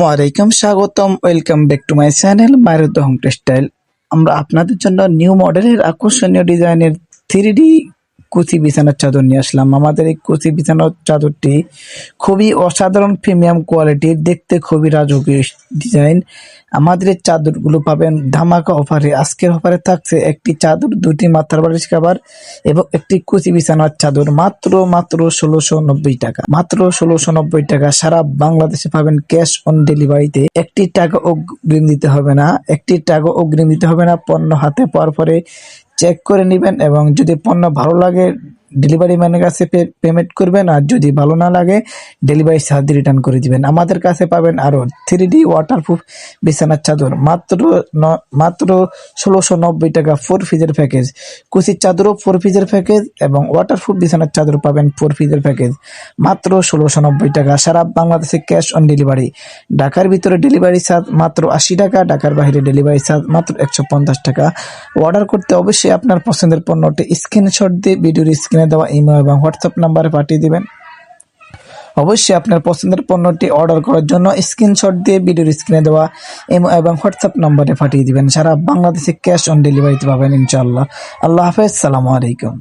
আসসালামু আলাইকুম, স্বাগতম, welcome back to my channel মাইরুদ্দ হোম টেক্সটাইল। আমরা আপনাদের জন্য নিউ মডেলের আকর্ষণীয় ডিজাইনের 3D কুচি বিছানার চাদর নিয়ে আসলাম। আমাদের এই কুচি বিছানার চাদরটি খুবই অসাধারণ প্রিমিয়াম কোয়ালিটির, দেখতে খুবই রাজকীয় ডিজাইন। আমাদের এই চাদরগুলো পাবেন ধামাকা অফারে। আজকের অফারে থাকছে একটি চাদর, দুটি মাথার বালিশ কভার এবং একটি কুচি বিছানার চাদর মাত্র 1690 টাকা। মাত্র 1690 টাকা। সারা বাংলাদেশে পাবেন ক্যাশ অন ডেলিভারিতে। একটি টাকা অগ্রিম দিতে হবে না, পণ্য হাতে পাওয়ার পরে চেক করে নেবেন এবং যদি পণ্য ভালো লাগে ডেলিভারি ম্যানের কাছে পেমেন্ট করবেন, আর যদি ভালো না লাগে ডেলিভারি চার্জ রিটার্ন করে দিবেন। আমাদের কাছে পাবেন আরো 3D ওয়াটারপ্রুফ বিছানার চাদর মাত্র 1690 টাকা। 4 পিসের প্যাকেজ, কুচির চাদরও 4 পিসের প্যাকেজ এবং ওয়াটারপ্রুফ বিছানার চাদর পাবেন 4 পিসের প্যাকেজ মাত্র 1690 টাকা। সারা বাংলাদেশে ক্যাশ অন ডেলিভারি। ঢাকার ভিতরে ডেলিভারি চার্জ মাত্র 80 টাকা, ঢাকার বাইরে ডেলিভারি চার্জ মাত্র 150 টাকা। অর্ডার করতে অবশ্যই আপনার পছন্দের পণ্যটি স্ক্রিনশট দিয়ে ভিডিওর স্ক্রিনে দেওয়া ইমেল এবং হোয়াটসঅ্যাপ নাম্বারে পাঠিয়ে দিবেন। অবশ্যই আপনার পছন্দের পণ্যটি অর্ডার করার জন্য স্ক্রিনশট দিয়ে ভিডিওর স্ক্রিনে দেওয়া ইমেল এবং হোয়াটসঅ্যাপ নাম্বারে পাঠিয়ে দিবেন। সারা বাংলাদেশে ক্যাশ অন ডেলিভারিতে পাবেন ইনশাআল্লাহ। আল্লাহ হাফেজ, সালামু আলাইকুম।